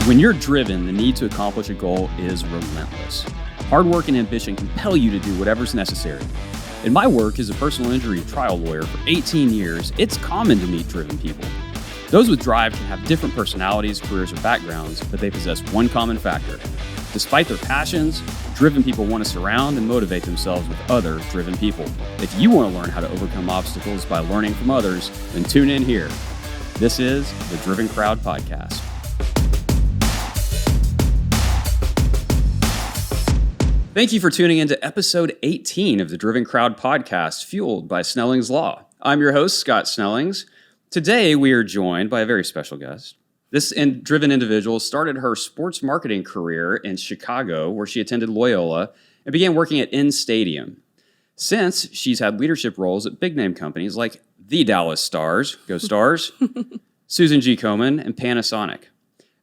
When you're driven, the need to accomplish a goal is relentless. Hard work and ambition compel you to do whatever's necessary. In my work as a personal injury trial lawyer for 18 years, it's common to meet driven people. Those with drive can have different personalities, careers, or backgrounds, but they possess one common factor. Despite their passions, driven people want to surround and motivate themselves with other driven people. If you want to learn how to overcome obstacles by learning from others, then tune in here. This is the Driven Crowd Podcast. Thank you for tuning in to episode 18 of the Driven Crowd Podcast, fueled by Snellings Law. I'm your host, Scott Snellings. Today, we are joined by a very special guest. This driven individual started her sports marketing career in Chicago, where she attended Loyola and began working at In Stadium. Since, she's had leadership roles at big-name companies like the Dallas Stars, go Stars, Susan G. Komen, and Panasonic.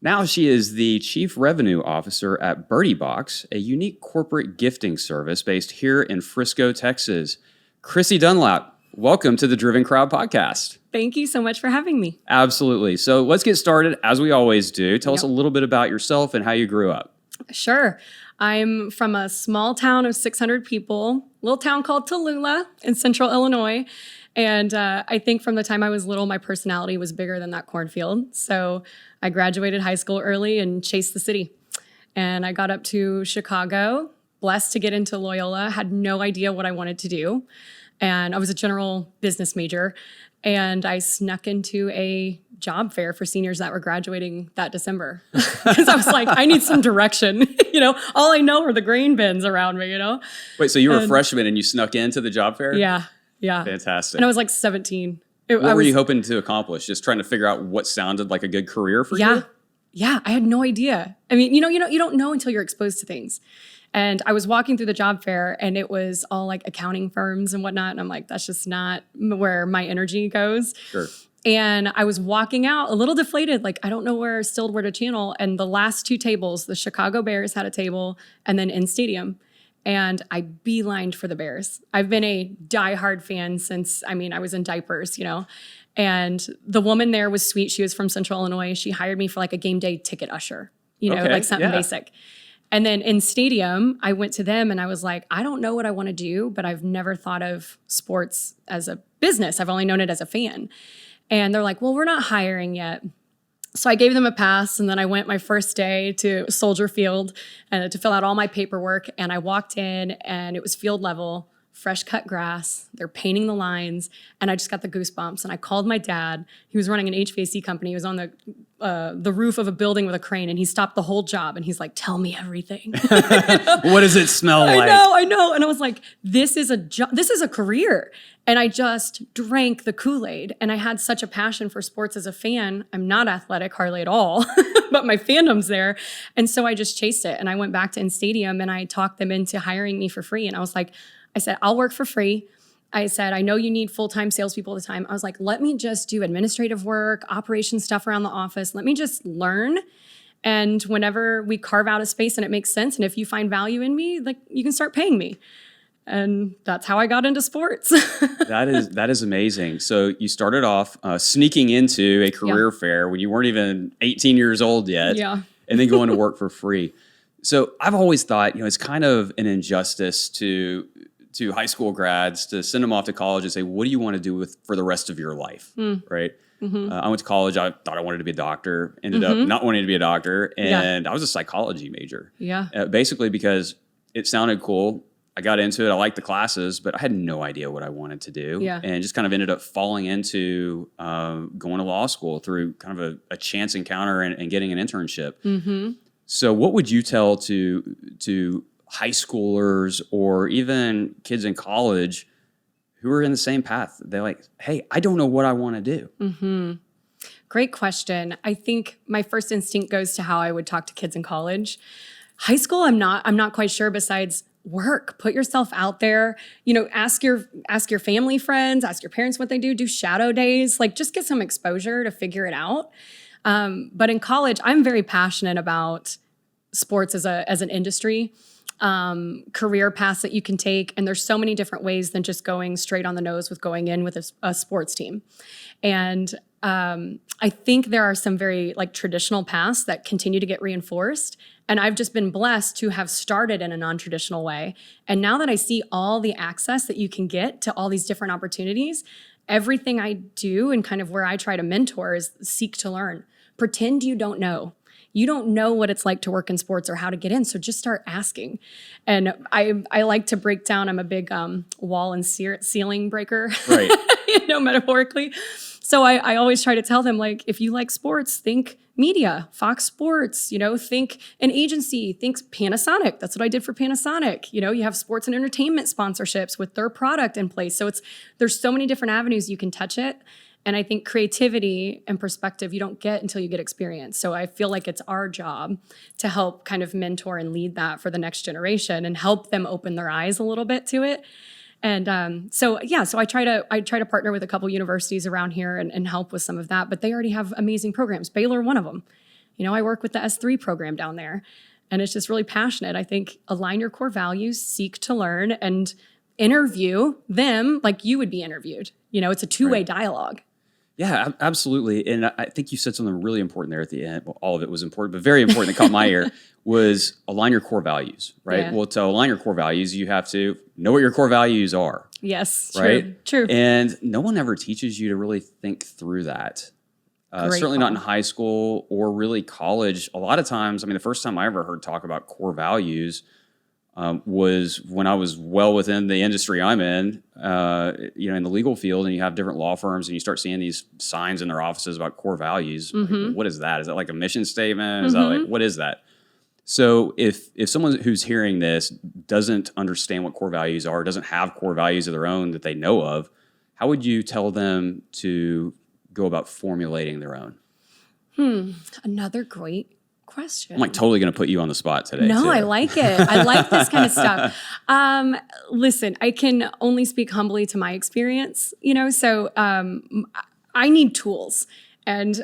Now she is the Chief Revenue Officer at BirdieBox, a unique corporate gifting service based here in Frisco, Texas. Chrissy Dunlap, welcome to the Driven Crowd Podcast. Thank you so much for having me. Absolutely. So let's get started, as we always do. Tell us a little bit about yourself and how you grew up. Sure. I'm from a small town of 600 people, little town called Tallulah in central Illinois. And I think from the time I was little, my personality was bigger than that cornfield. So I graduated high school early and chased the city. And I got up to Chicago, blessed to get into Loyola, had no idea what I wanted to do. And I was a general business major. And I snuck into a job fair for seniors that were graduating that December. Because I was like, I need some direction. All I know are the grain bins around me, Wait, so you were a freshman and you snuck into the job fair? Yeah. Fantastic. And I was like 17. What were you hoping to accomplish? Just trying to figure out what sounded like a good career for you? Yeah. I had no idea. I mean, you don't know until you're exposed to things. And I was walking through the job fair and it was all like accounting firms and whatnot. And I'm like, that's just not where my energy goes. Sure. And I was walking out a little deflated, like I don't know where to channel. And the last two tables, the Chicago Bears had a table and then In Stadium. And I beelined for the Bears. I've been a diehard fan since, I was in diapers, And the woman there was sweet. She was from Central Illinois. She hired me for like a game day ticket usher, like something basic. And then In Stadium, I went to them and I was like, I don't know what I want to do, but I've never thought of sports as a business. I've only known it as a fan. And they're like, well, we're not hiring yet. So I gave them a pass, and then I went my first day to Soldier Field to fill out all my paperwork, and I walked in, and it was field level, fresh cut grass. They're painting the lines, and I just got the goosebumps. And I called my dad. He was running an HVAC company. He was on the roof of a building with a crane, and he stopped the whole job, and he's like, tell me everything. What does it smell like? I know. And I was like, this is a career. And I just drank the Kool-Aid. And I had such a passion for sports as a fan. I'm not athletic hardly at all, but my fandom's there. And so I just chased it. And I went back to In Stadium and I talked them into hiring me for free. And I said, I'll work for free. I said, I know you need full-time salespeople at the time. I was like, let me just do administrative work, operation stuff around the office. Let me just learn. And whenever we carve out a space and it makes sense, and if you find value in me, like you can start paying me. And that's how I got into sports. That is amazing. So you started off sneaking into a career fair when you weren't even 18 years old yet. Yeah. And then going to work for free. So I've always thought, it's kind of an injustice to high school grads to send them off to college and say, what do you want to do for the rest of your life? Right? Mm-hmm. I went to college. I thought I wanted to be a doctor, ended up not wanting to be a doctor. And I was a psychology major. Yeah. Basically because it sounded cool. I got into it. I liked the classes, but I had no idea what I wanted to do. Yeah. And just kind of ended up falling into going to law school through kind of a chance encounter and getting an internship. Mm-hmm. So what would you tell to high schoolers or even kids in college who are in the same path? They're like, hey, I don't know what I want to do. Mm-hmm. Great question. I think my first instinct goes to how I would talk to kids in college. High school, I'm not quite sure, besides work, put yourself out there, ask your family friends, ask your parents what they do shadow days, like just get some exposure to figure it out. But in college, I'm very passionate about sports as an industry. career paths that you can take. And there's so many different ways than just going straight on the nose with going in with a sports team. And I think there are some very like traditional paths that continue to get reinforced. And I've just been blessed to have started in a non-traditional way. And now that I see all the access that you can get to all these different opportunities, everything I do and kind of where I try to mentor is seek to learn. Pretend you don't know. You don't know what it's like to work in sports or how to get in, so just start asking. And I like to break down. I'm a big wall and ceiling breaker, Right. Metaphorically. So I always try to tell them, like, if you like sports, think media, Fox Sports, think an agency, think Panasonic. That's what I did for Panasonic. You have sports and entertainment sponsorships with their product in place. So there's so many different avenues you can touch it. And I think creativity and perspective you don't get until you get experience. So I feel like it's our job to help kind of mentor and lead that for the next generation and help them open their eyes a little bit to it. And so I try to partner with a couple universities around here and help with some of that. But they already have amazing programs. Baylor, one of them. I work with the S3 program down there, and it's just really passionate. I think align your core values, seek to learn, and interview them like you would be interviewed. It's a two-way dialogue. Yeah, absolutely. And I think you said something really important there at the end. Well, all of it was important, but very important that caught my ear was align your core values, right? Yeah. Well, to align your core values, you have to know what your core values are. Yes, right? True. And no one ever teaches you to really think through that. Certainly not in high school or really college. A lot of times, the first time I ever heard talk about core values was when I was well within the industry I'm in, in the legal field, and you have different law firms and you start seeing these signs in their offices about core values. Mm-hmm. Like, what is that? Is that like a mission statement? Is that like, what is that? So if someone who's hearing this doesn't understand what core values are, doesn't have core values of their own that they know of, how would you tell them to go about formulating their own? Another great question. I'm like totally going to put you on the spot today. No, too. I like it. I like this kind of stuff. Listen, I can only speak humbly to my experience, so I need tools, and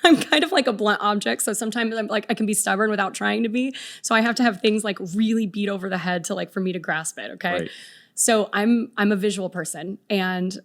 I'm kind of like a blunt object. So sometimes I'm like, I can be stubborn without trying to be. So I have to have things like really beat over the head to for me to grasp it. Okay. Right. So I'm a visual person, and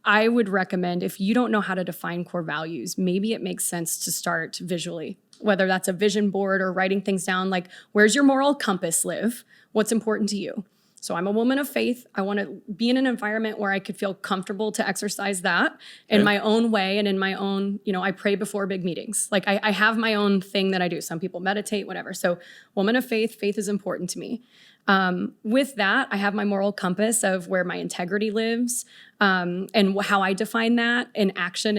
I would recommend, if you don't know how to define core values, maybe it makes sense to start visually, whether that's a vision board or writing things down, like where's your moral compass live? What's important to you? So I'm a woman of faith. I want to be in an environment where I could feel comfortable to exercise that in my own way and in my own, I pray before big meetings. Like I have my own thing that I do. Some people meditate, whatever. So woman of faith is important to me. With that, I have my moral compass of where my integrity lives, and how I define that in action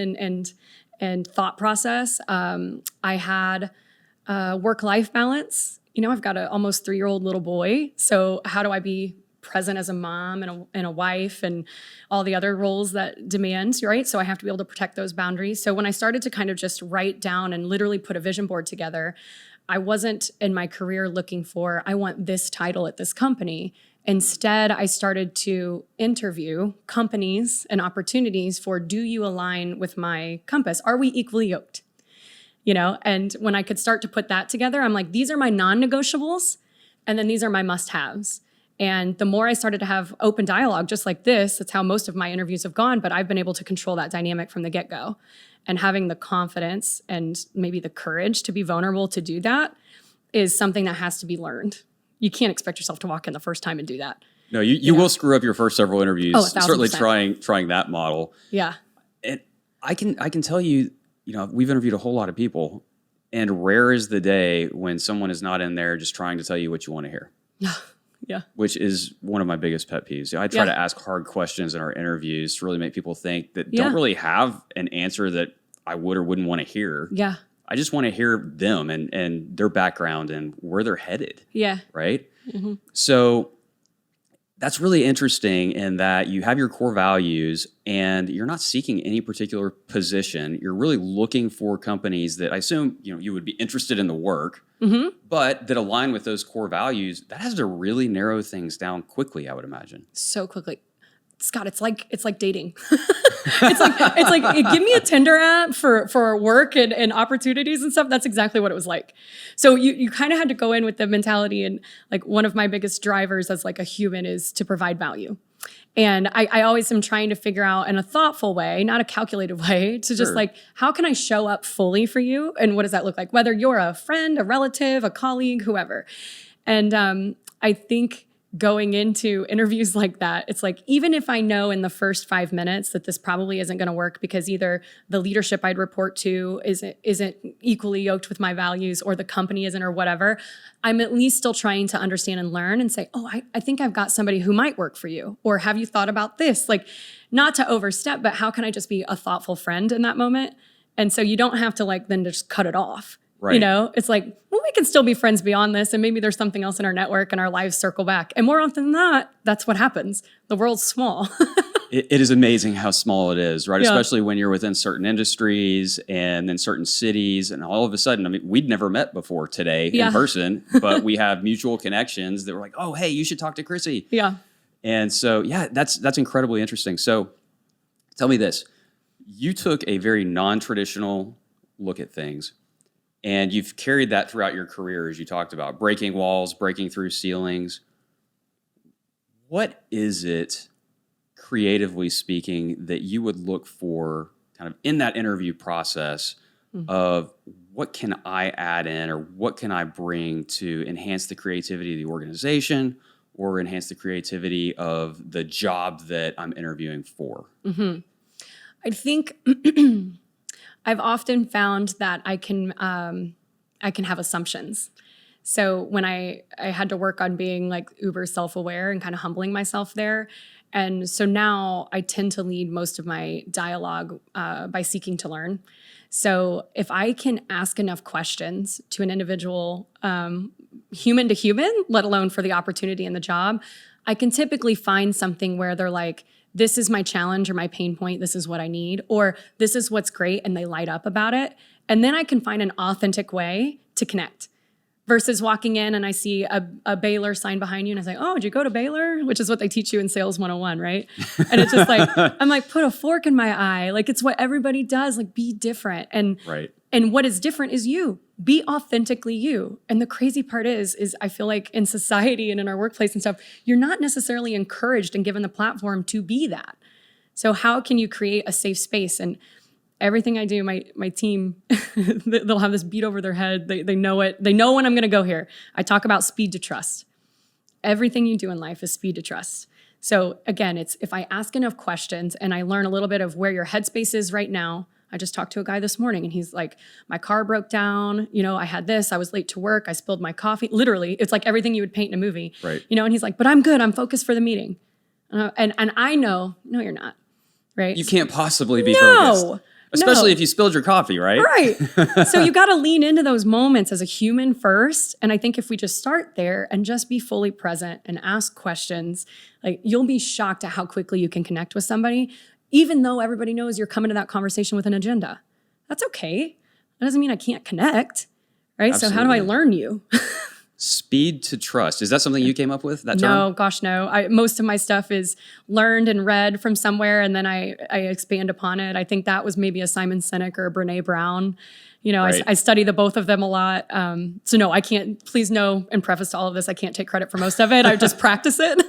and thought process. I had work-life balance. I've got an almost 3-year-old little boy. So how do I be present as a mom and a wife and all the other roles that demands, right? So I have to be able to protect those boundaries. So when I started to kind of just write down and literally put a vision board together, I wasn't in my career looking for, I want this title at this company. Instead, I started to interview companies and opportunities for, do you align with my compass? Are we equally yoked? And when I could start to put that together, I'm like, these are my non-negotiables, and then these are my must-haves. And the more I started to have open dialogue, just like this, that's how most of my interviews have gone, but I've been able to control that dynamic from the get-go. And having the confidence and maybe the courage to be vulnerable to do that is something that has to be learned. You can't expect yourself to walk in the first time and do that. No, you will screw up your first several interviews. Oh, 1,000%. Certainly trying that model. Yeah. And I can tell you, we've interviewed a whole lot of people, and rare is the day when someone is not in there just trying to tell you what you want to hear. Yeah. Which is one of my biggest pet peeves. I try to ask hard questions in our interviews to really make people think that don't really have an answer that I would or wouldn't want to hear. Yeah. I just want to hear them and their background and where they're headed. Yeah. Right? Mm-hmm. So that's really interesting in that you have your core values and you're not seeking any particular position. You're really looking for companies that I assume, you would be interested in the work, but that align with those core values. That has to really narrow things down quickly, I would imagine. So quickly. Scott, it's like dating. It's like give me a Tinder app for work and opportunities and stuff. That's exactly what it was like. So you kind of had to go in with the mentality, and like one of my biggest drivers as like a human is to provide value. And I always am trying to figure out in a thoughtful way, not a calculated way, to just like, how can I show up fully for you? And what does that look like? Whether you're a friend, a relative, a colleague, whoever. And I think going into interviews like that, it's like, even if I know in the first 5 minutes that this probably isn't going to work because either the leadership I'd report to isn't equally yoked with my values, or the company isn't, or whatever, I'm at least still trying to understand and learn and say, oh, I think I've got somebody who might work for you. Or have you thought about this? Like, not to overstep, but how can I just be a thoughtful friend in that moment? And so you don't have to like then just cut it off. Right. You know, it's like, well, we can still be friends beyond this, and maybe there's something else in our network and our lives circle back. And more often than not, that's what happens. The world's small. It is amazing how small it is, right? Yeah. Especially when you're within certain industries and then certain cities, and all of a sudden, I mean, we'd never met before today in person, but we have mutual connections that were like, oh, hey, you should talk to Chrissy. Yeah. And so, yeah, that's incredibly interesting. So tell me this. You took a very non-traditional look at things, and you've carried that throughout your career, as you talked about, breaking walls, breaking through ceilings. What is it, creatively speaking, that you would look for kind of in that interview process of what can I add in, or what can I bring to enhance the creativity of the organization or enhance the creativity of the job that I'm interviewing for? Mm-hmm. I think I've often found that I can have assumptions. So when I had to work on being like uber self-aware and kind of humbling myself there. And so now I tend to lead most of my dialogue by seeking to learn. So if I can ask enough questions to an individual, human to human, let alone for the opportunity and the job, I can typically find something where they're like, this is my challenge or my pain point, this is what I need, or this is what's great, and they light up about it. And then I can find an authentic way to connect. Versus walking in and I see a Baylor sign behind you and I say, oh, did you go to Baylor? Which is what they teach you in Sales 101, right? And it's just like, I'm like, put a fork in my eye. Like, it's what everybody does. Like, be different. And what is different is you. Be authentically you. And the crazy part is I feel like in society and in our workplace and stuff, you're not necessarily encouraged and given the platform to be that. So how can you create a safe space? And everything I do, my team, they'll have this beat over their head. They know it. They know when I'm going to go here. I talk about speed to trust. Everything you do in life is speed to trust. So again, it's if I ask enough questions and I learn a little bit of where your headspace is right now. I just talked to a guy this morning and he's like, my car broke down. You know, I had this. I was late to work. I spilled my coffee. Literally, it's like everything you would paint in a movie. Right. You know, and he's like, but I'm good. I'm focused for the meeting. And I know, no, you're not. Right. You can't possibly be focused. Especially if you spilled your coffee, right? Right. So you got to lean into those moments as a human first. And I think if we just start there and just be fully present and ask questions, like you'll be shocked at how quickly you can connect with somebody, even though everybody knows you're coming to that conversation with an agenda. That's okay. That doesn't mean I can't connect, right? Absolutely. So how do I learn you? Speed to trust. Is that something you came up with, that term? No, gosh, no. Most of my stuff is learned and read from somewhere, and then I expand upon it. I think that was maybe a Simon Sinek or a Brene Brown. You know, right. I study the both of them a lot. So no, I can't, please know, and preface to all of this, I can't take credit for most of it. I just practice it.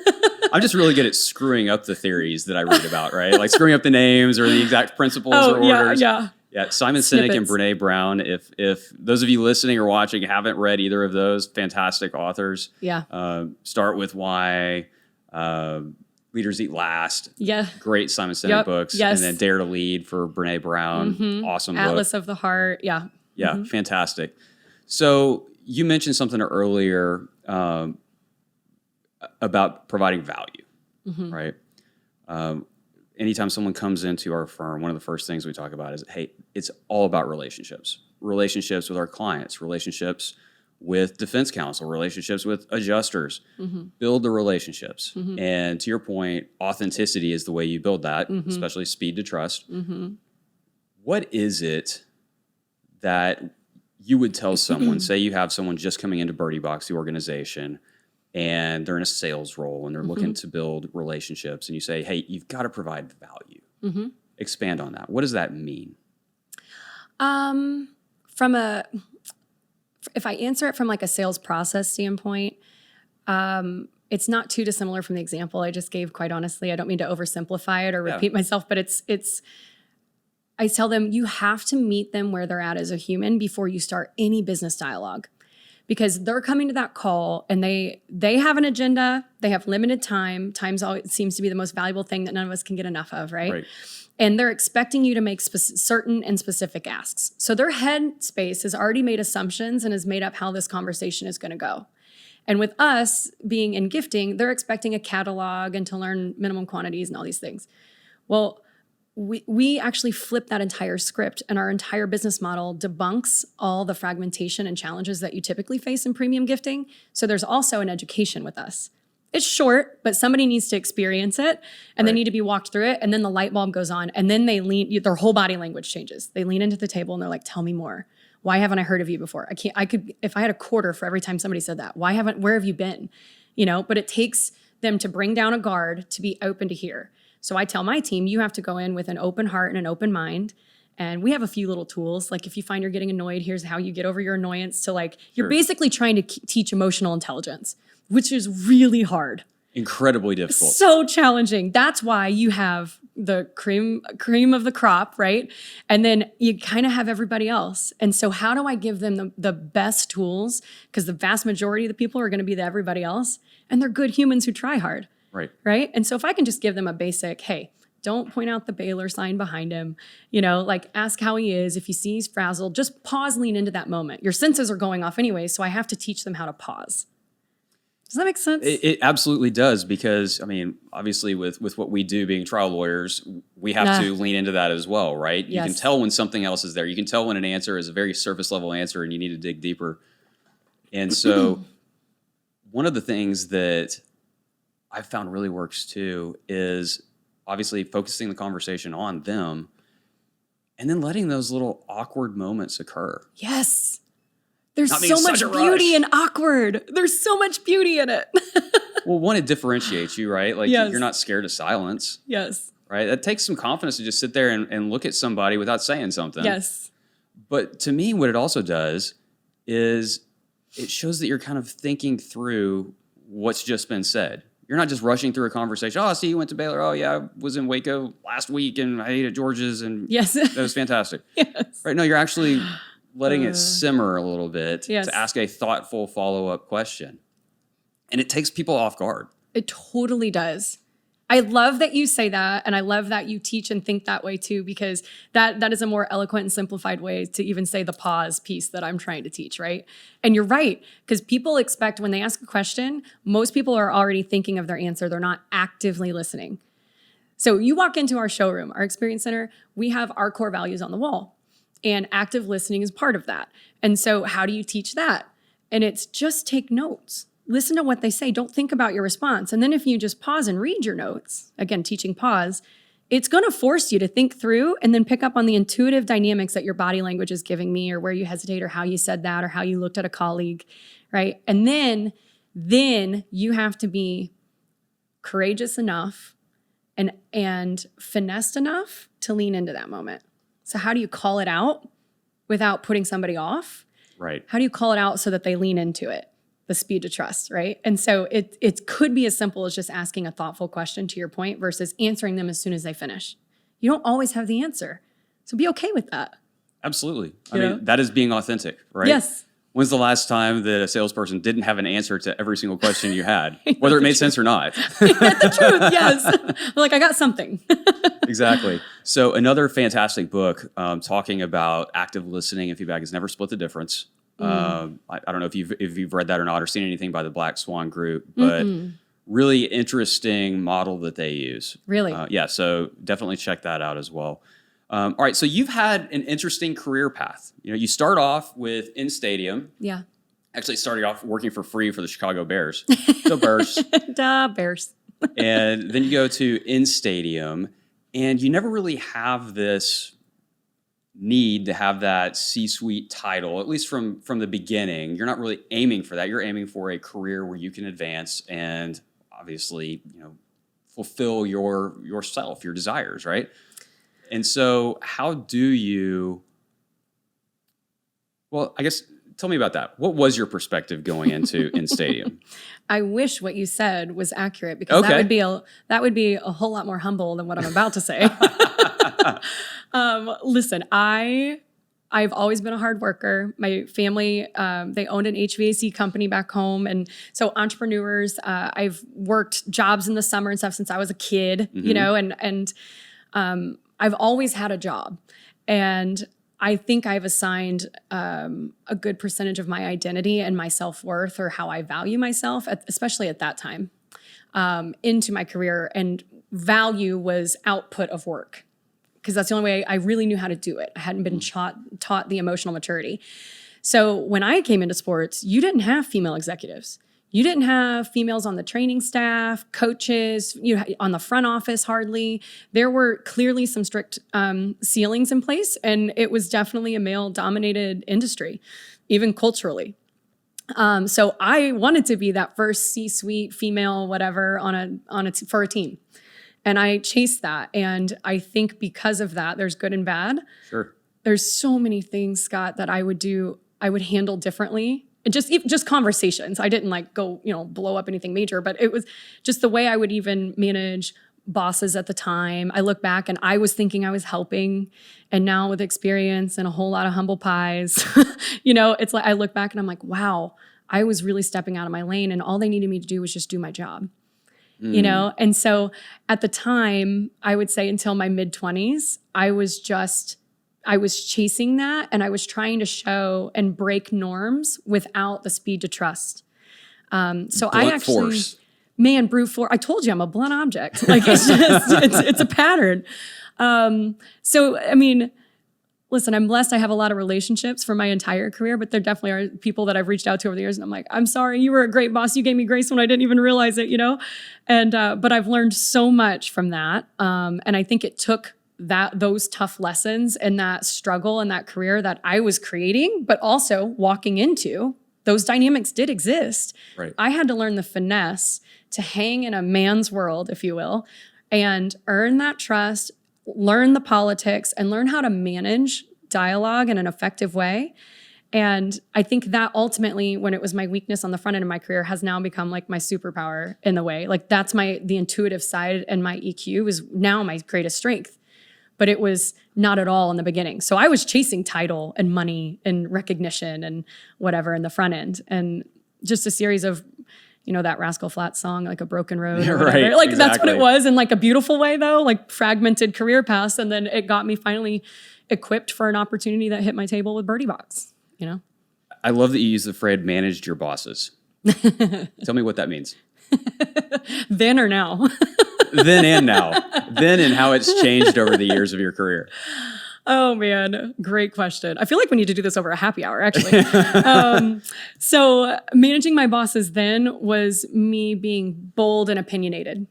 I'm just really good at screwing up the theories that I read about, right? Like screwing up the names or the exact principles or orders. Yeah, Simon Sinek and Brene Brown. If those of you listening or watching haven't read either of those, fantastic authors. Yeah. Start with Why, Leaders Eat Last. Yeah. Great Simon Sinek books. Yes. And then Dare to Lead for Brene Brown. Mm-hmm. Awesome book. Atlas of the Heart. Yeah. Yeah, fantastic. So you mentioned something earlier about providing value, right? Anytime someone comes into our firm, one of the first things we talk about is, hey, it's all about relationships. Relationships with our clients, relationships with defense counsel, relationships with adjusters. Build the relationships. And to your point, authenticity is the way you build that, especially speed to trust. What is it that you would tell someone, say you have someone just coming into BirdieBox, the organization, and they're in a sales role and they're looking to build relationships, and you say, hey, you've got to provide value. expand on that. What does that mean? If I answer it from like a sales process standpoint, it's not too dissimilar from the example I just gave, quite honestly. I don't mean to oversimplify it or repeat myself, but I tell them you have to meet them where they're at as a human before you start any business dialogue. Because they're coming to that call and they have an agenda, they have limited time. Time's always seems to be the most valuable thing that none of us can get enough of, right? And they're expecting you to make certain and specific asks. So their head space has already made assumptions and has made up how this conversation is going to go. And with us being in gifting, they're expecting a catalog and to learn minimum quantities and all these things. Well, we actually flip that entire script, and our entire business model debunks all the fragmentation and challenges that you typically face in premium gifting. So there's also an education with us. It's short, but somebody needs to experience it, and they need to be walked through it, and then the light bulb goes on, and then their whole body language changes. They lean into the table and they're like, tell me more. Why haven't I heard of you before? If I had a quarter for every time somebody said that, where have you been? But it takes them to bring down a guard to be open to hear. So I tell my team, you have to go in with an open heart and an open mind. And we have a few little tools. Like if you find you're getting annoyed, here's how you get over your annoyance to you're basically trying to teach emotional intelligence, which is really hard. Incredibly difficult. So challenging. That's why you have the cream of the crop, right? And then you kind of have everybody else. And so how do I give them the best tools? Because the vast majority of the people are going to be the everybody else. And they're good humans who try hard. Right. And so if I can just give them a basic, hey, don't point out the Baylor sign behind him, ask how he is. If you see he's frazzled, just pause, lean into that moment. Your senses are going off anyway, so I have to teach them how to pause. Does that make sense? It absolutely does, because, obviously with what we do being trial lawyers, we have to lean into that as well, right? You can tell when something else is there. You can tell when an answer is a very surface level answer and you need to dig deeper. And so one of the things that I've found really works too is obviously focusing the conversation on them and then letting those little awkward moments occur. Yes. There's so much beauty in awkward. There's so much beauty in it. Well, one, it differentiates you, right? You're not scared of silence. Yes. Right? That takes some confidence to just sit there and look at somebody without saying something. Yes. But to me, what it also does is it shows that you're kind of thinking through what's just been said. You're not just rushing through a conversation. Oh, I see you went to Baylor. Oh, yeah, I was in Waco last week and I ate at George's and that was fantastic. Yes. Right? No, you're actually letting it simmer a little bit to ask a thoughtful follow-up question. And it takes people off guard. It totally does. I love that you say that, and I love that you teach and think that way too, because that is a more eloquent and simplified way to even say the pause piece that I'm trying to teach, right? And you're right, because people expect when they ask a question, most people are already thinking of their answer. They're not actively listening. So you walk into our showroom, our experience center, we have our core values on the wall, and active listening is part of that. And so how do you teach that? And it's just take notes. Listen to what they say. Don't think about your response. And then if you just pause and read your notes, again, teaching pause, it's going to force you to think through and then pick up on the intuitive dynamics that your body language is giving me, or where you hesitate, or how you said that, or how you looked at a colleague, right? And then you have to be courageous enough and finessed enough to lean into that moment. So how do you call it out without putting somebody off? Right. How do you call it out so that they lean into it? The speed to trust, right? And so it could be as simple as just asking a thoughtful question, to your point, versus answering them as soon as they finish. You don't always have the answer. So be okay with that. Absolutely. I mean, that is being authentic, right? Yes. When's the last time that a salesperson didn't have an answer to every single question you had, whether it made sense or not? The truth, yes. Like, I got something. Exactly. So another fantastic book talking about active listening and feedback is Never Split the Difference. I don't know if you've read that or not, or seen anything by the Black Swan Group, but really interesting model that they use. Really? So definitely check that out as well. All right, so you've had an interesting career path. You start off with in stadium. Yeah. Actually started off working for free for the Chicago Bears. The Bears. Duh, Bears. And then you go to in stadium, and you never really have this need to have that C-suite title, at least from the beginning. You're not really aiming for that. You're aiming for a career where you can advance and obviously, fulfill yourself, your desires, right? And so how do you, well, I guess, tell me about that. What was your perspective going into in stadium? I wish what you said was accurate, because Okay. that would be a whole lot more humble than what I'm about to say. Listen, I've always been a hard worker. My family, they owned an HVAC company back home. And so entrepreneurs, I've worked jobs in the summer and stuff since I was a kid, you know, and I've always had a job. And I think I've assigned a good percentage of my identity and my self-worth, or how I value myself, especially at that time, into my career. And value was output of work, because that's the only way I really knew how to do it. I hadn't been taught the emotional maturity. So when I came into sports, you didn't have female executives. You didn't have females on the training staff, coaches, on the front office, hardly. There were clearly some strict ceilings in place, and it was definitely a male-dominated industry, even culturally. So I wanted to be that first C-suite female, whatever, for a team. And I chased that. And I think because of that, there's good and bad. Sure. There's so many things, Scott, that I would handle differently. And just conversations. I didn't go, blow up anything major, but it was just the way I would even manage bosses at the time. I look back and I was thinking I was helping. And now with experience and a whole lot of humble pies, it's like I look back and I'm like, wow, I was really stepping out of my lane, and all they needed me to do was just do my job. And so at the time, I would say until my mid-20s, I was chasing that, and I was trying to show and break norms without the speed to trust. So I actually, force. Brute force. I told you I'm a blunt object. It's a pattern. So, I mean, listen, I'm blessed. I have a lot of relationships for my entire career, but there definitely are people that I've reached out to over the years, and I'm like, I'm sorry, you were a great boss. You gave me grace when I didn't even realize it, And but I've learned so much from that, and I think it took those tough lessons and that struggle and that career that I was creating, but also walking into. Those dynamics did exist. Right. I had to learn the finesse to hang in a man's world, if you will, and earn that trust, learn the politics, and learn how to manage dialogue in an effective way. And I think that ultimately, when it was my weakness on the front end of my career, has now become like my superpower in the way. Like that's the intuitive side, and my EQ is now my greatest strength. But it was not at all in the beginning. So I was chasing title and money and recognition and whatever in the front end. And just a series of, that Rascal Flatts song, like a broken road or whatever. Right, Like exactly. That's what it was, in like a beautiful way though, like fragmented career paths. And then it got me finally equipped for an opportunity that hit my table with BirdieBox, I love that you use the phrase managed your bosses. Tell me what that means. Then or now? Then and now. Then and how it's changed over the years of your career. Oh, man. Great question. I feel like we need to do this over a happy hour, actually. So managing my bosses then was me being bold and opinionated.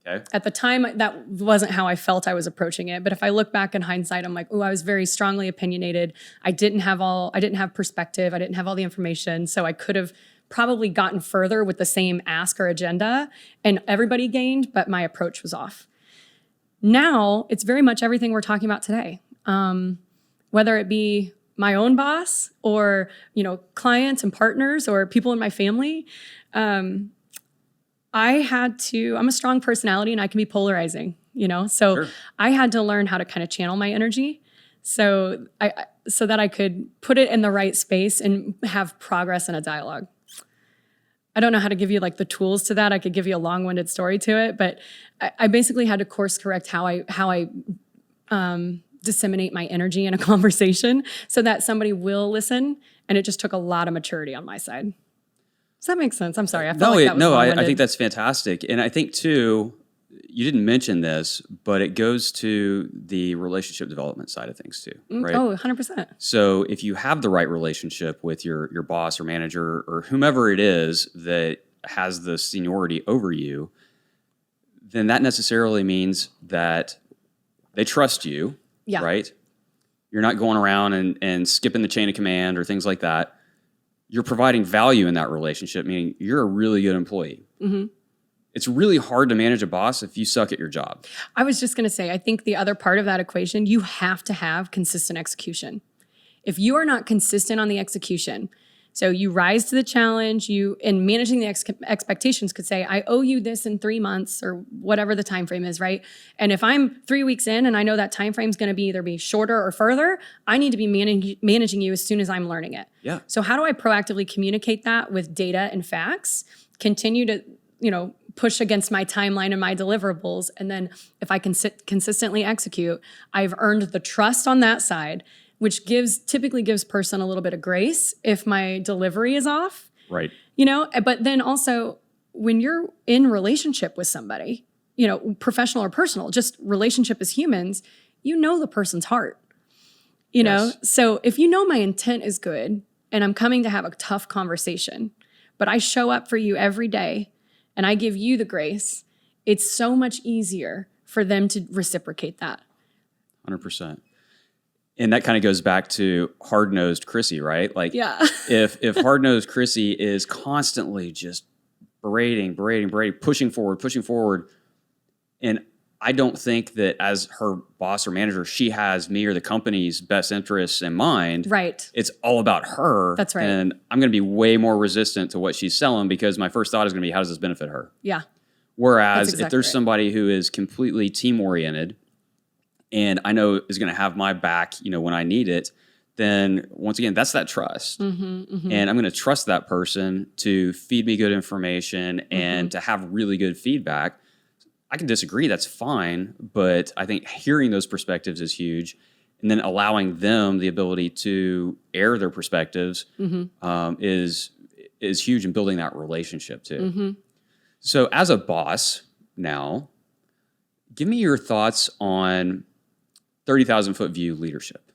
Okay. At the time, that wasn't how I felt I was approaching it. But if I look back in hindsight, I'm like, I was very strongly opinionated. I didn't have perspective. I didn't have all the information. So I could have probably gotten further with the same ask or agenda, and everybody gained, but my approach was off. Now it's very much everything we're talking about today. Whether it be my own boss or, clients and partners or people in my family, I'm a strong personality and I can be polarizing, so Sure. I had to learn how to kind of channel my energy so that I could put it in the right space and have progress in a dialogue. I don't know how to give you like the tools to that. I could give you a long-winded story to it, but I basically had to course correct how I disseminate my energy in a conversation so that somebody will listen. And it just took a lot of maturity on my side. Does that make sense? I'm sorry. I felt like that was long-winded. I think that's fantastic. And I think too, you didn't mention this, but it goes to the relationship development side of things too, right? Oh, 100%. So if you have the right relationship with your boss or manager or whomever it is that has the seniority over you, then that necessarily means that they trust you, Yeah. right? You're not going around and skipping the chain of command or things like that. You're providing value in that relationship, meaning you're a really good employee. Mm-hmm. it's really hard to manage a boss if you suck at your job. I was just going to say, I think the other part of that equation, you have to have consistent execution. If you are not consistent on the execution, so you rise to the challenge, you in managing the expectations could say, I owe you this in 3 months or whatever the time frame is, right? And if I'm 3 weeks in and I know that time frame is going to be either be shorter or further, I need to be managing you as soon as I'm learning it. Yeah. So how do I proactively communicate that with data and facts, continue to, push against my timeline and my deliverables, and then if I can consistently execute, I've earned the trust on that side, which typically gives person a little bit of grace if my delivery is off. Right. But then also when you're in relationship with somebody, professional or personal, just relationship as humans, the person's heart, Yes. So if my intent is good and I'm coming to have a tough conversation, but I show up for you every day and I give you the grace, it's so much easier for them to reciprocate that. 100%. And that kind of goes back to hard-nosed Chrissy, right? Like, Yeah. if hard-nosed Chrissy is constantly just berating, pushing forward, and I don't think that as her boss or manager, she has me or the company's best interests in mind. Right. It's all about her. That's right. And I'm going to be way more resistant to what she's selling because my first thought is going to be, how does this benefit her? Yeah. Whereas That's if there's exactly right. somebody who is completely team-oriented and I know is going to have my back, when I need it, then once again, that's that trust. And I'm going to trust that person to feed me good information and to have really good feedback. I can disagree, that's fine, but I think hearing those perspectives is huge. And then allowing them the ability to air their perspectives is huge in building that relationship too. So as a boss now, give me your thoughts on 30,000-foot view leadership.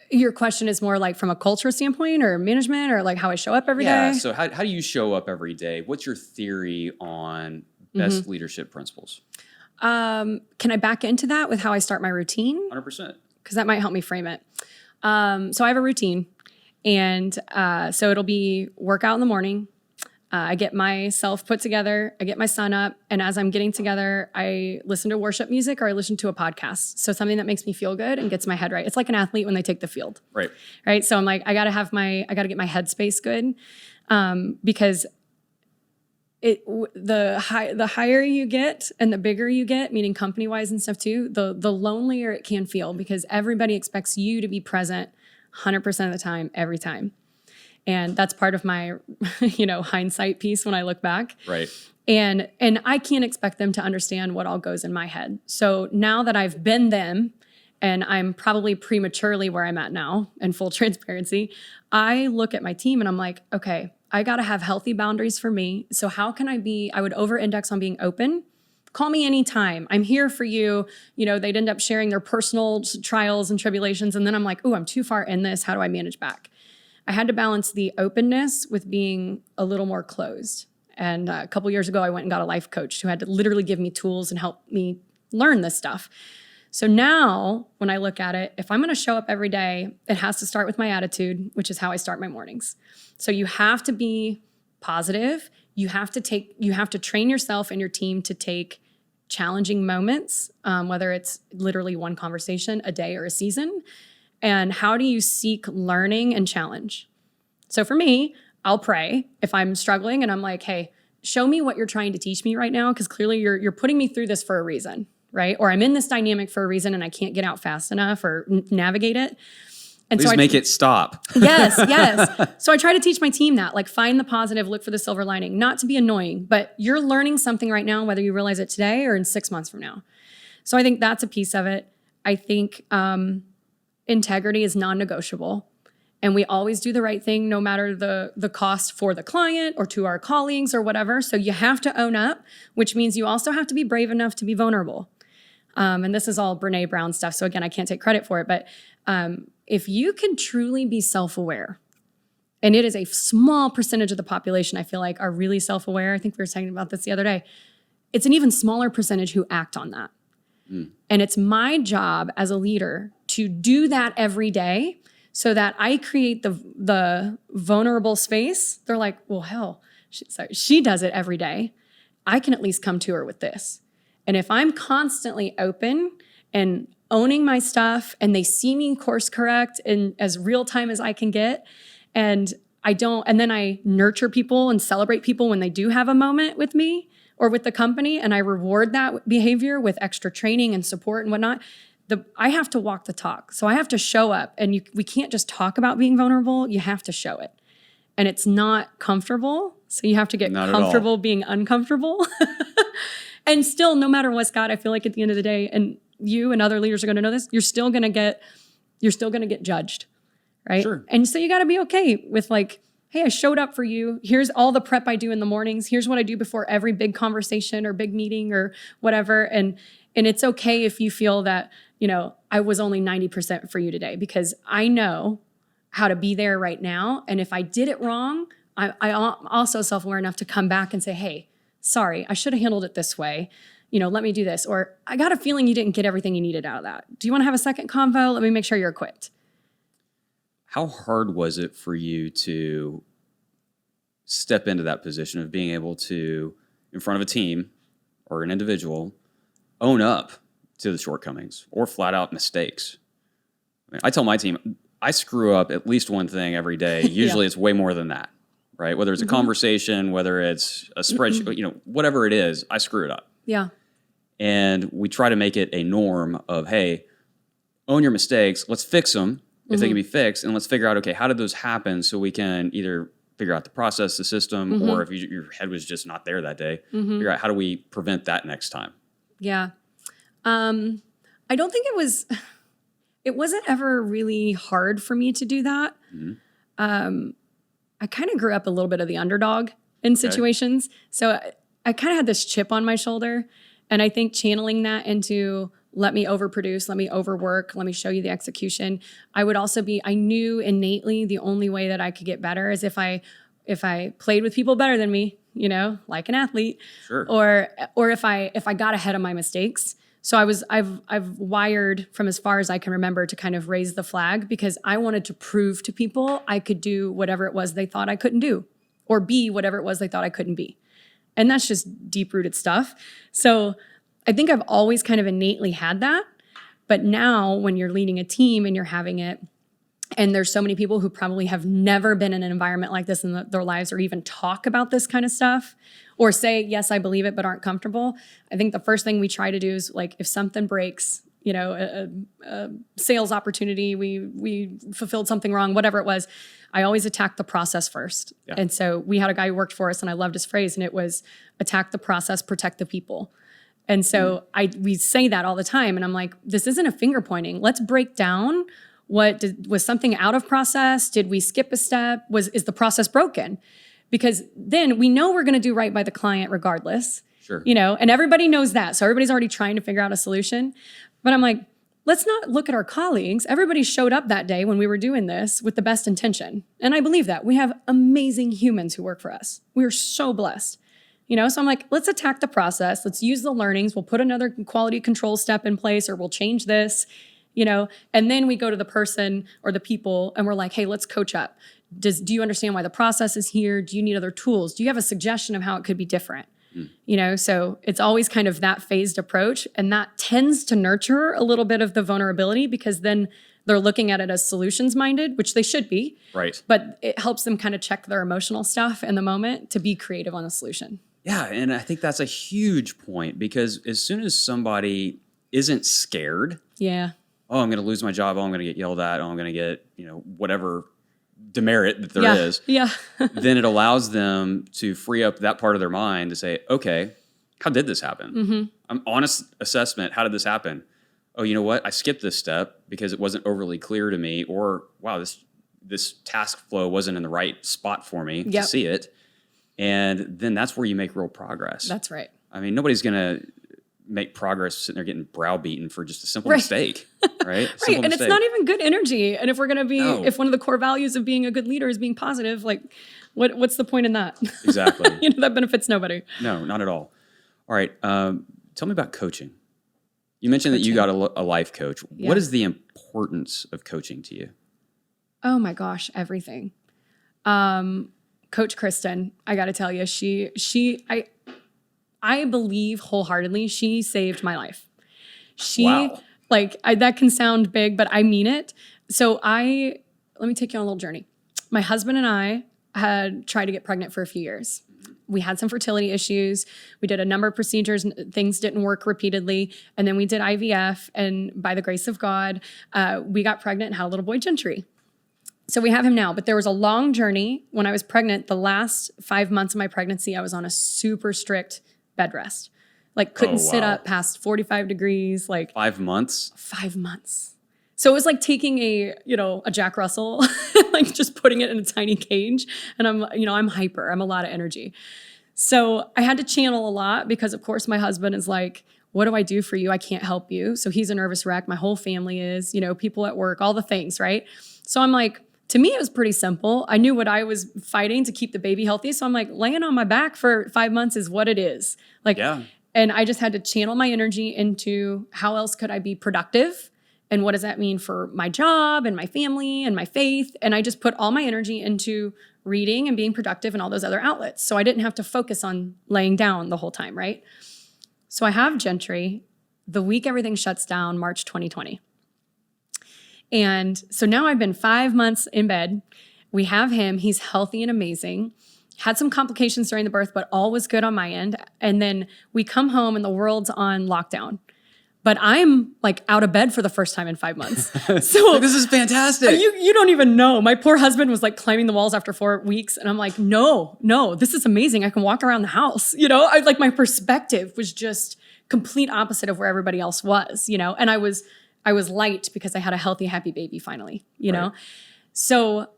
Your question is more like from a culture standpoint or management or like how I show up every day? Yeah, so how do you show up every day? What's your theory on best leadership principles? Can I back into that with how I start my routine? 100%. Because that might help me frame it. So I have a routine. And so it'll be workout in the morning. I get myself put together. I get my son up. And as I'm getting together, I listen to worship music or I listen to a podcast. So something that makes me feel good and gets my head right. It's like an athlete when they take the field. Right. Right. So I'm like, I got to get my headspace good because the higher you get and the bigger you get, meaning company wise and stuff too, the lonelier it can feel because everybody expects you to be present 100% of the time, every time. And that's part of my, hindsight piece when I look back. Right. And I can't expect them to understand what all goes in my head. So now that I've been them and I'm probably prematurely where I'm at now in full transparency, I look at my team and I'm like, okay, I got to have healthy boundaries for me. So how can I would over index on being open. Call me anytime. I'm here for you. They'd end up sharing their personal trials and tribulations. And then I'm like, I'm too far in this. How do I manage back? I had to balance the openness with being a little more closed. And a couple years ago, I went and got a life coach who had to literally give me tools and help me learn this stuff. So now when I look at it, if I'm going to show up every day, it has to start with my attitude, which is how I start my mornings. So you have to be positive. You have to train yourself and your team to take challenging moments, whether it's literally one conversation a day or a season. And how do you seek learning and challenge? So for me, I'll pray if I'm struggling and I'm like, hey, show me what you're trying to teach me right now, because clearly you're putting me through this for a reason, right? Or I'm in this dynamic for a reason and I can't get out fast enough or navigate it. And Please make it stop. Yes. So I try to teach my team that, like, find the positive, look for the silver lining, not to be annoying, but you're learning something right now, whether you realize it today or in 6 months from now. So I think that's a piece of it. I think integrity is non-negotiable. And we always do the right thing, no matter the cost for the client or to our colleagues or whatever. So you have to own up, which means you also have to be brave enough to be vulnerable. And this is all Brene Brown stuff. So again, I can't take credit for it. But if you can truly be self-aware, and it is a small percentage of the population, I feel like, are really self-aware. I think we were talking about this the other day. It's an even smaller percentage who act on that. And it's my job as a leader to do that every day so that I create the vulnerable space. They're like, well, hell, She does it every day. I can at least come to her with this. And if I'm constantly open and owning my stuff and they see me course correct in as real time as I can get, and then I nurture people and celebrate people when they do have a moment with me or with the company, and I reward that behavior with extra training and support and whatnot, I have to walk the talk. So I have to show up, and we can't just talk about being vulnerable. You have to show it. And it's not comfortable. So you have to get comfortable being uncomfortable. And still, no matter what, Scott, I feel like at the end of the day, and you and other leaders are going to know this, you're still going to get judged, right? Sure. And so you got to be okay with like, hey, I showed up for you. Here's all the prep I do in the mornings. Here's what I do before every big conversation or big meeting or whatever. And it's okay if you feel that, I was only 90% for you today, because I know how to be there right now. And if I did it wrong, I'm also self-aware enough to come back and say, hey, sorry, I should have handled it this way. Let me do this. Or I got a feeling you didn't get everything you needed out of that. Do you want to have a second convo? Let me make sure you're equipped. How hard was it for you to step into that position of being able to, in front of a team or an individual, own up to the shortcomings or flat out mistakes? I tell my team, I screw up at least one thing every day. Usually it's way more than that, right? Whether it's a conversation, whether it's a spreadsheet, whatever it is, I screw it up. Yeah. And we try to make it a norm of, hey, own your mistakes. Let's fix them if they can be fixed. And let's figure out, okay, how did those happen, so we can either figure out the process, the system, or if your head was just not there that day, figure out how do we prevent that next time. Yeah. I don't think it wasn't ever really hard for me to do that. I kind of grew up a little bit of the underdog in situations. So I kind of had this chip on my shoulder. And I think channeling that into let me overproduce, let me overwork, let me show you the execution. I knew innately the only way that I could get better is if I played with people better than me, like an athlete, Sure. or if I got ahead of my mistakes. So I've wired from as far as I can remember to kind of raise the flag, because I wanted to prove to people I could do whatever it was they thought I couldn't do, or be whatever it was they thought I couldn't be. And that's just deep-rooted stuff. So I think I've always kind of innately had that. But now when you're leading a team and you're having it, and there's so many people who probably have never been in an environment like this in their lives, or even talk about this kind of stuff, or say, yes, I believe it, but aren't comfortable. I think the first thing we try to do is, like, if something breaks, a sales opportunity, we fulfilled something wrong, whatever it was, I always attack the process first. Yeah. And so we had a guy who worked for us, and I loved his phrase, and it was attack the process, protect the people. And so we say that all the time. And I'm like, this isn't a finger pointing. Let's break down was something out of process? Did we skip a step? Is the process broken? Because then we know we're going to do right by the client regardless. Sure. And everybody knows that. So everybody's already trying to figure out a solution. But I'm like, let's not look at our colleagues. Everybody showed up that day when we were doing this with the best intention. And I believe that. We have amazing humans who work for us. We are so blessed. So I'm like, let's attack the process. Let's use the learnings. We'll put another quality control step in place, or we'll change this, and then we go to the person or the people and we're like, hey, let's coach up. Do you understand why the process is here? Do you need other tools? Do you have a suggestion of how it could be different? So it's always kind of that phased approach, and that tends to nurture a little bit of the vulnerability, because then they're looking at it as solutions minded, which they should be. Right. But it helps them kind of check their emotional stuff in the moment to be creative on a solution. Yeah, and I think that's a huge point, because as soon as somebody isn't scared, oh, I'm going to lose my job, oh, I'm going to get yelled at, oh, I'm going to get, whatever demerit that there is, then it allows them to free up that part of their mind to say, okay, how did this happen? Honest assessment, how did this happen? Oh, you know what? I skipped this step because it wasn't overly clear to me, or wow, this task flow wasn't in the right spot for me to see it. And then that's where you make real progress. That's right. I mean, nobody's going to make progress sitting there getting browbeaten for just a simple mistake, right? Right. And it's not even good energy. And if we're going to be, if one of the core values of being a good leader is being positive, like what's the point in that? Exactly. That benefits nobody. No, not at all. All right. Tell me about coaching. You mentioned that you got a life coach. Yeah. What is the importance of coaching to you? Oh my gosh, everything. Coach Kristen, I got to tell you, I believe wholeheartedly she saved my life. Wow. That can sound big, but I mean it. So let me take you on a little journey. My husband and I had tried to get pregnant for a few years. We had some fertility issues. We did a number of procedures. Things didn't work repeatedly. And then we did IVF. And by the grace of God, we got pregnant and had a little boy, Gentry. So we have him now. But there was a long journey. When I was pregnant, the last 5 months of my pregnancy, I was on a super strict bed rest. Couldn't sit up past 45 degrees. 5 months? 5 months. So it was like taking a Jack Russell, just putting it in a tiny cage. And I'm hyper. I'm a lot of energy. So I had to channel a lot because, of course, my husband is like, what do I do for you? I can't help you. So he's a nervous wreck. My whole family is, people at work, all the things, right? So I'm like, to me, it was pretty simple. I knew what I was fighting to keep the baby healthy. So I'm like, laying on my back for 5 months is what it is. And I just had to channel my energy into how else could I be productive? And what does that mean for my job and my family and my faith? And I just put all my energy into reading and being productive and all those other outlets. So I didn't have to focus on laying down the whole time, right? So I have Gentry the week everything shuts down, March 2020. And so now I've been 5 months in bed. We have him. He's healthy and amazing. Had some complications during the birth, but all was good on my end. And then we come home and the world's on lockdown. But I'm out of bed for the first time in 5 months. So this is fantastic. You don't even know. My poor husband was climbing the walls after 4 weeks. And I'm like, no, this is amazing. I can walk around the house. My perspective was just complete opposite of where everybody else was, and I was light because I had a healthy, happy baby finally, know? So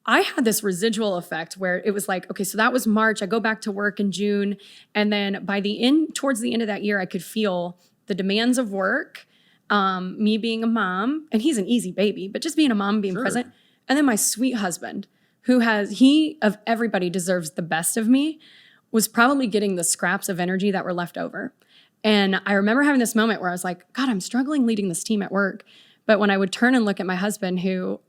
I had this residual effect where it was okay, so that was March. I go back to work in June. And then towards the end of that year, I could feel the demands of work, me being a mom, and he's an easy baby, but just being a mom, being present. And then my sweet husband, he of everybody deserves the best of me, was probably getting the scraps of energy that were left over. And I remember having this moment where I was like, God, I'm struggling leading this team at work. But when I would turn and look at my husband, who,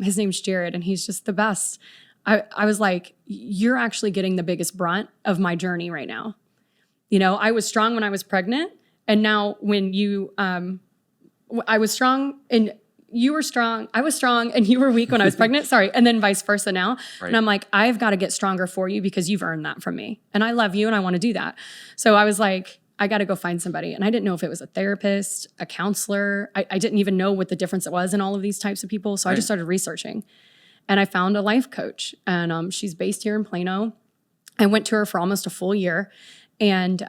his name's Jared, and he's just the best, I was like, you're actually getting the biggest brunt of my journey right now. I was strong when I was pregnant. And now when I was strong and you were strong, I was strong and you were weak when I was pregnant. Sorry. And then vice versa now. Right. And I'm like, I've got to get stronger for you because you've earned that from me. And I love you and I want to do that. So I was like, I got to go find somebody. And I didn't know if it was a therapist, a counselor. I didn't even know what the difference it was in all of these types of people. So I just started researching. And I found a life coach. And she's based here in Plano. I went to her for almost a full year. And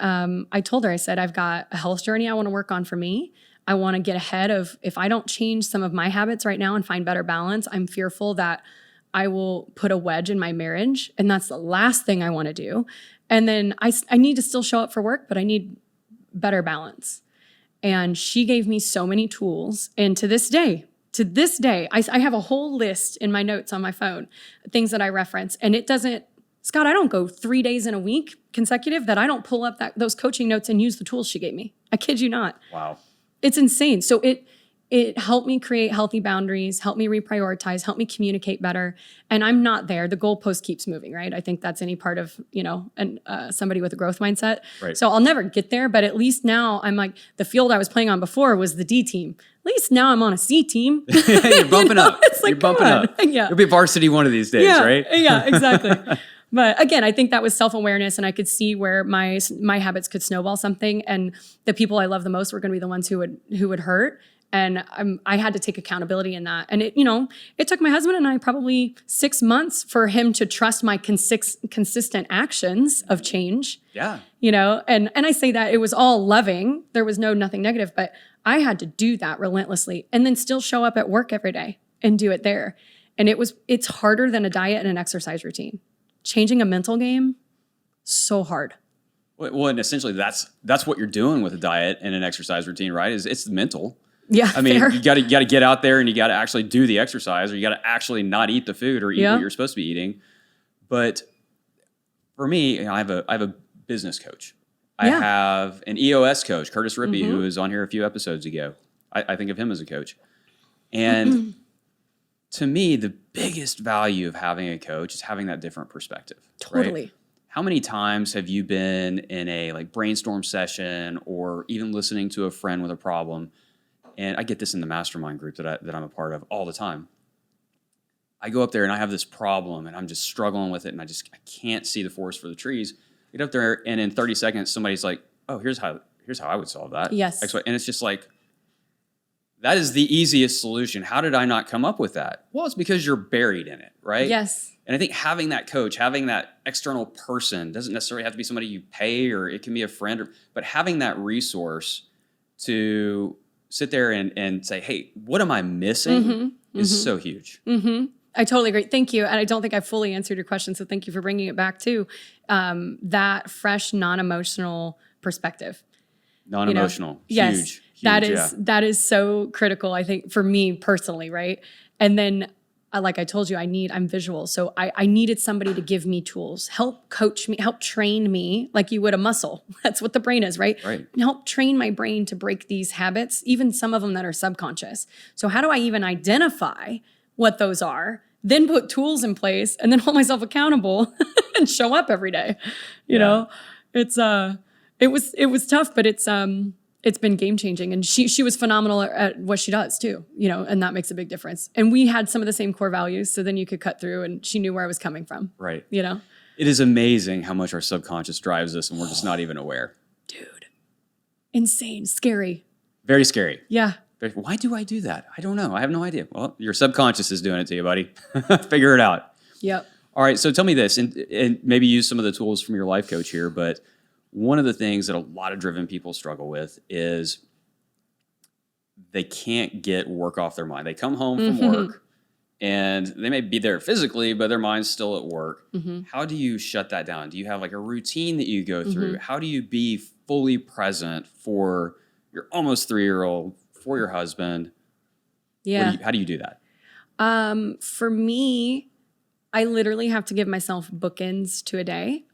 I told her, I said, I've got a health journey I want to work on for me. I want to get ahead of, if I don't change some of my habits right now and find better balance, I'm fearful that I will put a wedge in my marriage. And that's the last thing I want to do. And then I need to still show up for work, but I need better balance. And she gave me so many tools. And to this day, I have a whole list in my notes on my phone, things that I reference. And it doesn't, Scott, I don't go 3 days in a week consecutive that I don't pull up those coaching notes and use the tools she gave me. I kid you not. Wow. It's insane. So it helped me create healthy boundaries, helped me reprioritize, helped me communicate better. And I'm not there. The goalpost keeps moving, right? I think that's any part of, somebody with a growth mindset. Right. So I'll never get there, but at least now I'm like, the field I was playing on before was the D team. At least now I'm on a C team. You're bumping up. You're bumping up. Yeah. You'll be varsity one of these days, right? Yeah, exactly. But again, I think that was self-awareness, and I could see where my habits could snowball something, and the people I love the most were going to be the ones who would hurt. And I had to take accountability in that. And it took my husband and I probably 6 months for him to trust my consistent actions of change. Yeah. And I say that it was all loving. There was nothing negative, but I had to do that relentlessly and then still show up at work every day and do it there. And it's harder than a diet and an exercise routine. Changing a mental game, so hard. Well, and essentially that's what you're doing with a diet and an exercise routine, right? It's mental. Yeah, I mean, fair. you got to get out there and you got to actually do the exercise, or you got to actually not eat the food or eat what you're supposed to be eating. But for me, I have a business coach. I have an EOS coach, Curtis Rippey, who was on here a few episodes ago. I think of him as a coach. And to me, the biggest value of having a coach is having that different perspective. Totally. Right? How many times have you been in a like brainstorm session or even listening to a friend with a problem? And I get this in the mastermind group that I'm a part of all the time. I go up there and I have this problem and I'm just struggling with it and I can't see the forest for the trees. Get up there and in 30 seconds somebody's like, "Oh, here's how I would solve that." Yes. And it's just like, that is the easiest solution. How did I not come up with that? Well, it's because you're buried in it, right? Yes. And I think having that coach, having that external person, doesn't necessarily have to be somebody you pay, or it can be a friend, but having that resource to sit there and say, "Hey, what am I missing?" is so huge. I totally agree. Thank you. And I don't think I fully answered your question, so thank you for bringing it back too. That fresh, non-emotional perspective. Non-emotional, Yes, huge. that is so critical, I think, for me personally, right? And then, like I told you, I'm visual. So I needed somebody to give me tools, help coach me, help train me like you would a muscle. That's what the brain is, right? Right. And help train my brain to break these habits, even some of them that are subconscious. So how do I even identify what those are, then put tools in place, and then hold myself accountable and show up every day? You know, it was tough, but it's been game changing. And she was phenomenal at what she does too, and that makes a big difference. And we had some of the same core values. So then you could cut through and she knew where I was coming from. Right. It is amazing how much our subconscious drives us and we're just not even aware. Dude, insane, scary. Very scary. Yeah. Why do I do that? I don't know. I have no idea. Well, your subconscious is doing it to you, buddy. Figure it out. Yep. All right. So tell me this, and maybe use some of the tools from your life coach here, but one of the things that a lot of driven people struggle with is they can't get work off their mind. They come home from work and they may be there physically, but their mind's still at work. How do you shut that down? Do you have like a routine that you go through? How do you be fully present for your almost 3-year-old, for your husband? Yeah. How do you do that? For me, I literally have to give myself bookends to a day.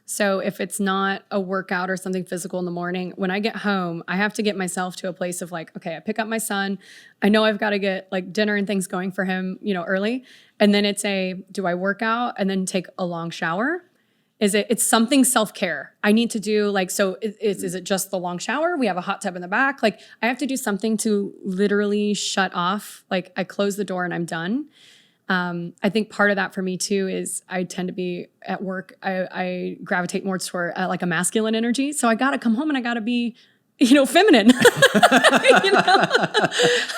So if it's not a workout or something physical in the morning, when I get home, I have to get myself to a place of like, okay, I pick up my son. I know I've got to get like dinner and things going for him, early. And then do I work out and then take a long shower? It's something self-care I need to do. Like, so is it just the long shower? We have a hot tub in the back. Like I have to do something to literally shut off. Like I close the door and I'm done. I think part of that for me too is I tend to be at work. I gravitate more toward like a masculine energy. So I got to come home and I got to be, feminine. I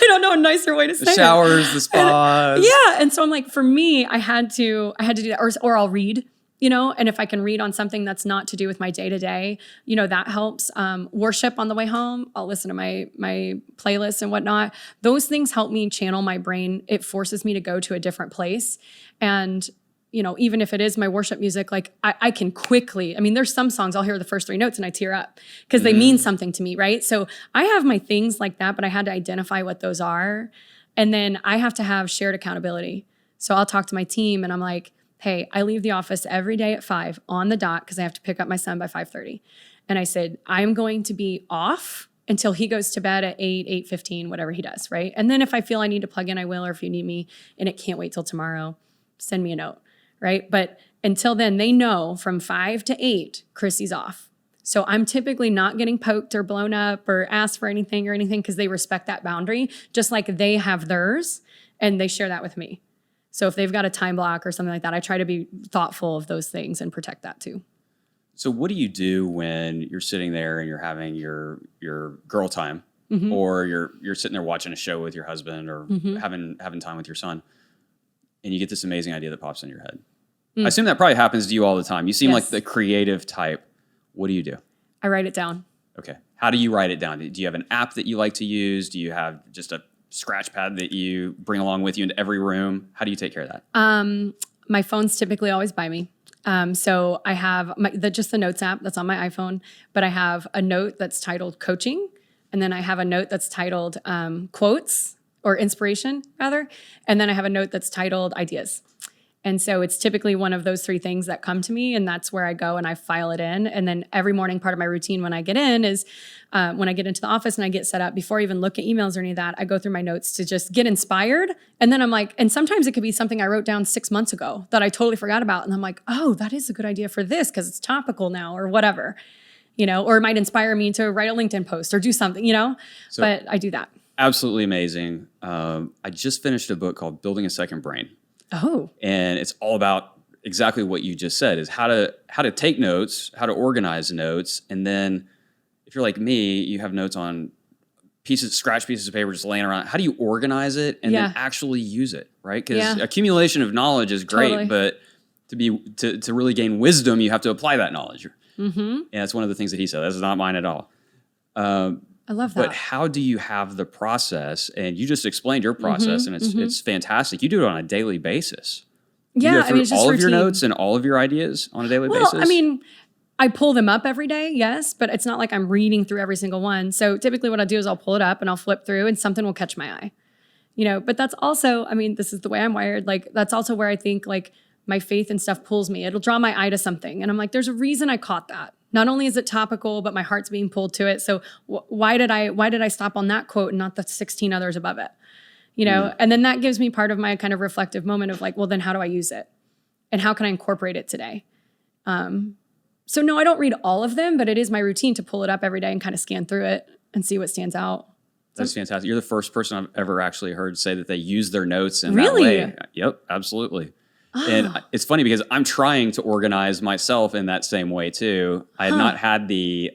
don't know a nicer way to say the showers, the spas. Yeah. And so I'm like, for me, I had to do that, or I'll read. And if I can read on something that's not to do with my day to day, that helps. Worship on the way home, I'll listen to my playlists and whatnot. Those things help me channel my brain. It forces me to go to a different place. And, even if it is my worship music, like I can quickly, there's some songs I'll hear the first 3 notes and I tear up because they mean something to me, right? So I have my things like that, but I had to identify what those are. And then I have to have shared accountability. So I'll talk to my team and I'm like, hey, I leave the office every day at 5 on the dot because I have to pick up my son by 5:30. And I said, I'm going to be off until he goes to bed at 8:15, whatever he does, right? And then if I feel I need to plug in, I will, or if you need me and it can't wait till tomorrow, send me a note, right? But until then, they know from 5 to 8, Chrissy's off. So I'm typically not getting poked or blown up or asked for anything because they respect that boundary, just like they have theirs and they share that with me. So if they've got a time block or something like that, I try to be thoughtful of those things and protect that too. So what do you do when you're sitting there and you're having your girl time, or you're sitting there watching a show with your husband, or having time with your son, and you get this amazing idea that pops in your head? I assume that probably happens to you all the time. You seem like the creative type. What do you do? I write it down. Okay. How do you write it down? Do you have an app that you like to use? Do you have just a scratch pad that you bring along with you into every room? How do you take care of that? My phone's typically always by me. So I have just the notes app that's on my iPhone, but I have a note that's titled coaching. And then I have a note that's titled quotes or inspiration rather. And then I have a note that's titled ideas. And so it's typically one of those 3 things that come to me, and that's where I go and I file it in. And then every morning, part of my routine when I get in is when I get into the office and I get set up, before I even look at emails or any of that, I go through my notes to just get inspired. And then I'm like, and sometimes it could be something I wrote down 6 months ago that I totally forgot about. And I'm like, oh, that is a good idea for this because it's topical now or whatever, or it might inspire me to write a LinkedIn post or do something, but I do that. Absolutely amazing. I just finished a book called Building a Second Brain. Oh. And it's all about exactly what you just said, is how to take notes, how to organize notes. And then if you're like me, you have notes on scratch pieces of paper just laying around. How do you organize it and then actually use it, right? Because accumulation of knowledge is great, but to really gain wisdom, you have to apply that knowledge. Mm-hmm. And that's one of the things that he said. That's not mine at all. I love that. But how do you have the process? And you just explained your process, and it's fantastic. You do it on a daily basis. Yeah, you go through it's just all routine. of your notes and all of your ideas on a daily basis? I pull them up every day, yes, but it's not like I'm reading through every single one. So typically what I'll do is I'll pull it up and I'll flip through and something will catch my eye. But that's also, this is the way I'm wired. Like, that's also where I think like my faith and stuff pulls me. It'll draw my eye to something. And I'm like, there's a reason I caught that. Not only is it topical, but my heart's being pulled to it. So why did I stop on that quote and not the 16 others above it? And then that gives me part of my kind of reflective moment of like, well, then how do I use it? And how can I incorporate it today? So no, I don't read all of them, but it is my routine to pull it up every day and kind of scan through it and see what stands out. That's fantastic. You're the first person I've ever actually heard say that they use their notes in Really? that way. Yep, absolutely. And it's funny because I'm trying to organize myself in that same way too. I had not had the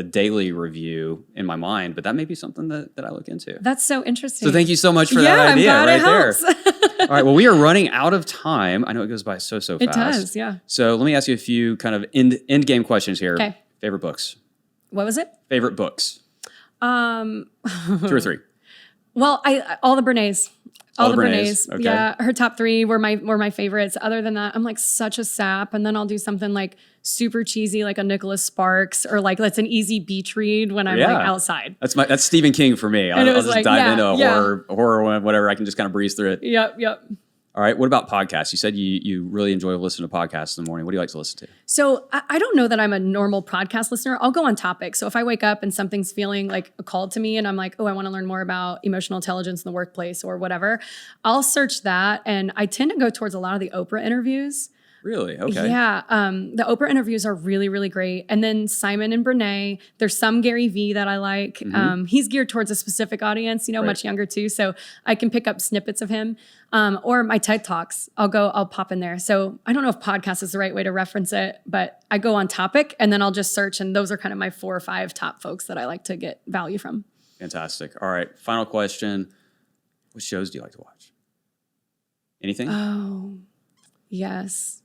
daily review in my mind, but that may be something that I look into. That's so interesting. So thank you so much for that idea I'm glad right it there. All right, well, we are running out of time. I know it goes by so fast. It does, yeah. So let me ask you a few kind of end game questions here. Okay. Favorite books? What was it? Favorite books? 2 or 3. Well, all the Brené's. All the Brené's. Okay. Yeah, her top 3 were my favorites. Other than that, I'm like such a sap. And then I'll do something like super cheesy, like a Nicholas Sparks, or like that's an easy beach read when I'm like outside. That's Stephen King for me. I'll just like, dive into a horror one, whatever. I can just kind of breeze through it. Yep. All right. What about podcasts? You said you really enjoy listening to podcasts in the morning. What do you like to listen to? So I don't know that I'm a normal podcast listener. I'll go on topic. So if I wake up and something's feeling like a call to me and I'm like, oh, I want to learn more about emotional intelligence in the workplace or whatever, I'll search that. And I tend to go towards a lot of the Oprah interviews. Really? Okay. Yeah. The Oprah interviews are really, really great. And then Simon and Brené, there's some Gary Vee that I like. Mm-hmm. He's geared towards a specific audience, right. Much younger too. So I can pick up snippets of him. Or my TED Talks, I'll pop in there. So I don't know if podcast is the right way to reference it, but I go on topic and then I'll just search. And those are kind of my 4 or 5 top folks that I like to get value from. Fantastic. All right. Final question. What shows do you like to watch? Anything? Oh, yes.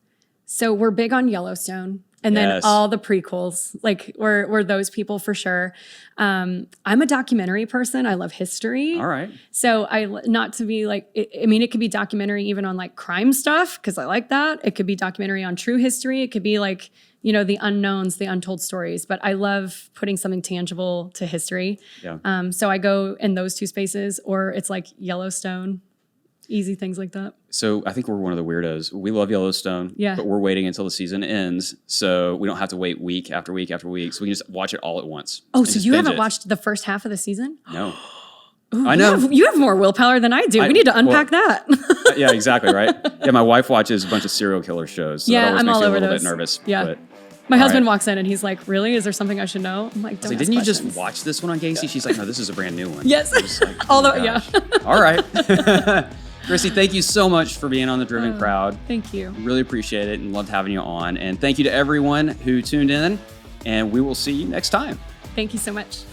So we're big on Yellowstone and then all the prequels, like we're those people for sure. I'm a documentary person. I love history. All right. So not to be like, it could be documentary even on like crime stuff because I like that. It could be documentary on true history. It could be like, the unknowns, the untold stories, but I love putting something tangible to history. Yeah. So I go in those 2 spaces or it's like Yellowstone. Easy things like that. So I think we're one of the weirdos. We love Yellowstone, but we're waiting until the season ends. So we don't have to wait week after week after week. So we can just watch it all at once. Oh, so you haven't watched the first half of the season? No. Ooh, I know. You have more willpower than I do. We need to unpack that. Yeah, exactly, right? Yeah, my wife watches a bunch of serial killer shows. So that always makes me a little bit nervous. Yeah. But, my husband walks in and he's like, really? Is there something I should know? I'm like, didn't you just watch this one on Casey? She's like, no, this is a brand new one. Yes. Like, all right. Chrissy, thank you so much for being on The Driven Crowd. Thank you. Really appreciate it and loved having you on. And thank you to everyone who tuned in. And we will see you next time. Thank you so much.